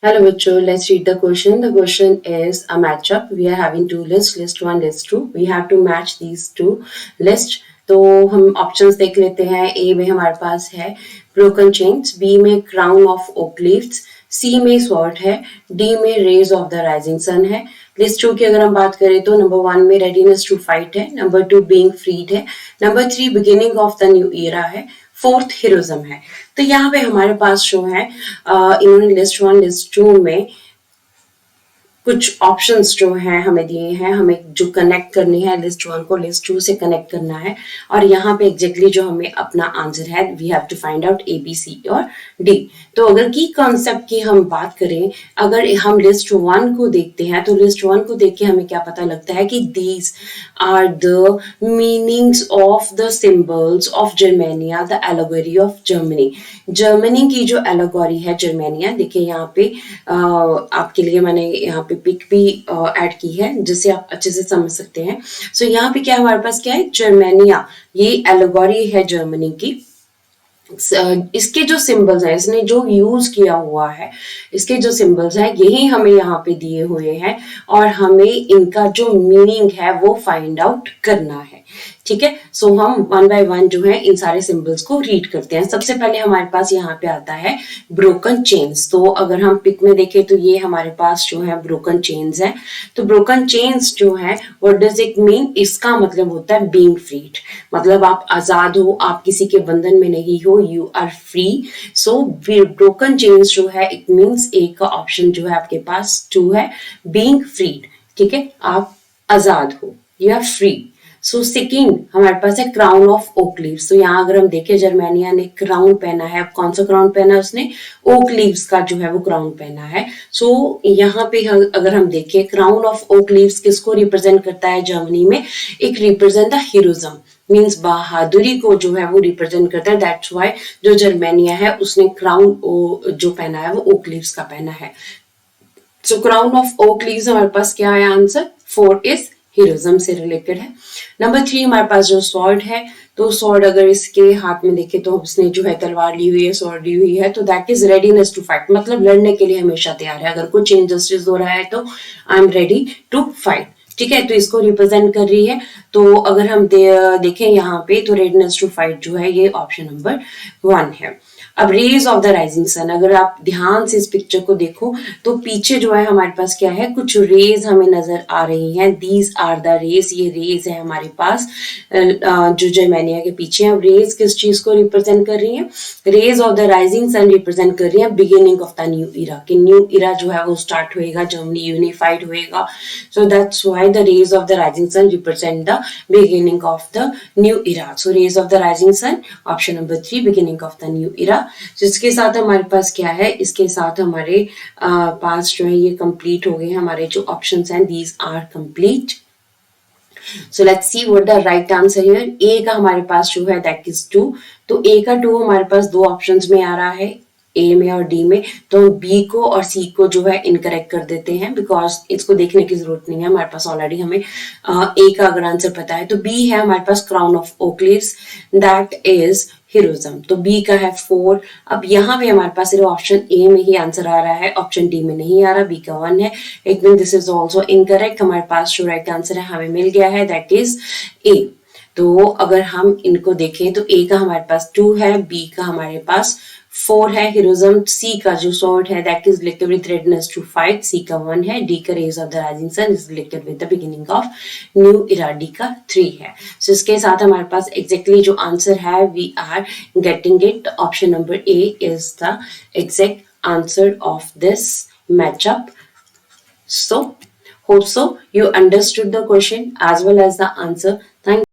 Hello, Mitchell. Let's read the question. The question is a matchup. We are having two lists, list one, list two. We have to match these two lists. तो हम options देख लेते हैं. ए में हमारे पास है broken chains, B में crown of oak leaves, C में स्वॉर्ड है, डी में rays of the rising sun है. लिस्ट टू की अगर हम बात करें तो नंबर वन में रेडीनेस टू फाइट है, नंबर टू बीइंग फ्रीड है, number three beginning of the new era है, फोर्थ हीरोइज्म है. तो यहाँ पे हमारे पास जो है इन्होंने लिस्ट वन लिस्ट टू में कुछ ऑप्शंस जो हैं हमें दिए हैं, हमें जो कनेक्ट करनी है लिस्ट वन को लिस्ट टू से कनेक्ट करना है. और यहाँ पे एग्जैक्टली जो हमें अपना आंसर है we have to find out A B C और डी. तो अगर की कॉन्सेप्ट की हम बात करें, अगर हम लिस्ट वन को देखते हैं तो लिस्ट वन को देख के हमें क्या पता लगता है कि these are the meanings of the symbols of Germania, the allegory of Germany. Germany की जो एलोगरी है जर्मेनिया, देखिए यहाँ पे आपके लिए मैंने यहाँ पे पिक भी ऐड की है जिससे आप अच्छे से समझ सकते हैं. सो यहाँ पे क्या हमारे पास क्या है, जर्मेनिया, ये एलोगरी है जर्मनी की. इसके जो सिंबल्स हैं, इसने जो यूज किया हुआ है, इसके जो सिंबल्स हैं यही हमें यहाँ पे दिए हुए हैं और हमें इनका जो मीनिंग है वो फाइंड आउट करना है. ठीक है, सो हम वन बाय वन जो है इन सारे सिंबल्स को रीड करते हैं. सबसे पहले हमारे पास यहाँ पे आता है ब्रोकन चेन्स. तो अगर हम पिक में देखें तो ये हमारे पास जो है ब्रोकन चेन्स है. तो ब्रोकन चेन्स जो है व्हाट डज इट मीन, इसका मतलब होता है बीइंग फ्रीड, मतलब आप आजाद हो, आप किसी के बंधन में नहीं हो, you are free. So broken chains जो है इट मीन्स एक का ऑप्शन जो है आपके पास टू है, बीइंग फ्रीड. ठीक है, आप आजाद हो, you are free. So second हमारे पास है क्राउन ऑफ ओक लीव्स. तो यहाँ अगर हम देखें जर्मेनिया ने क्राउन पहना है. अब कौन सा क्राउन पहना है उसने, ओक लीव्स का जो है वो क्राउन पहना है. सो यहाँ पे अगर हम देखें क्राउन ऑफ ओक लीव्स किसको रिप्रेजेंट करता है जर्मनी में, एक रिप्रेजेंट द हीरोइज्म, मीन्स बहादुरी को जो है वो रिप्रेजेंट करता है. दैट्स वाई जो जर्मेनिया है उसने क्राउन जो पहना है वो ओक लीव्स का पहना है. सो क्राउन ऑफ ओक लीव्स हमारे पास क्या है आंसर, फोर इज हीरोइज्म से रिलेटेड है. नंबर थ्री हमारे पास जो स्वॉर्ड है, तो स्वॉर्ड अगर इसके हाथ में देखे तो उसने जो है तलवार ली हुई है, स्वॉर्ड ली हुई है, तो that is readiness to fight, मतलब लड़ने के लिए हमेशा तैयार है. अगर कुछ इनजस्टिस हो रहा है तो I am ready to fight. ठीक है, तो इसको रिप्रेजेंट कर रही है. तो अगर हम देखें यहाँ पे तो रेडीनेस टू फाइट जो है ये ऑप्शन नंबर वन है. अब rays of the rising sun, अगर आप ध्यान से इस पिक्चर को देखो तो पीछे जो है हमारे पास क्या है, कुछ रेज हमें नजर आ रही हैं. दीज आर द रेज, ये रेज है हमारे पास जो जर्मेनिया के पीछे है. अब रेज किस चीज को रिप्रेजेंट कर रही है, rays of the rising sun represent कर रही है beginning of the new era, कि न्यू इरा जो है वो स्टार्ट होएगा, जर्मनी यूनिफाइड होएगा. So that's why the rays of the rising sun represent the beginning of the new era. So rays of the rising sun option number three, beginning of the new era. तो इसके साथ हमारे पास क्या है, इसके साथ हमारे पास जो है ये कंप्लीट हो गए हमारे जो ऑप्शंस हैं, these are complete. So let's see what the right answer here. A का हमारे पास जो है दैट इज टू. तो ए का टू हमारे पास दो ऑप्शंस में आ रहा है, ए में और डी में. तो हम बी को और सी को जो है इनकरेक्ट कर देते हैं बिकॉज इसको देखने की जरूरत नहीं है, हमारे पास ऑलरेडी हमें ए का अगर आंसर पता है. तो बी है हमारे पास crown of oak leaves, that is heroism. तो बी का है फोर. अब यहाँ पे हमारे पास सिर्फ ऑप्शन ए में ही आंसर आ रहा है, ऑप्शन डी में नहीं आ रहा. बी का वन है, it mean this is also incorrect. हमारे पास जो राइट आंसर है हमें मिल गया है, दैट इज ए. तो अगर हम इनको देखें तो ए का हमारे पास टू है, बी का हमारे पास फोर है हीरोइज्म, सी का जो स्वॉर्ड है that is related with redness to fight, C का वन है, डी का rays of the rising sun is related with the beginning of new era, D का थ्री है. सो इसके साथ हमारे पास एग्जैक्टली जो आंसर है we are getting it. Option number A is the exact answer of this matchup. So hope so you understood the question as well as the answer. Thank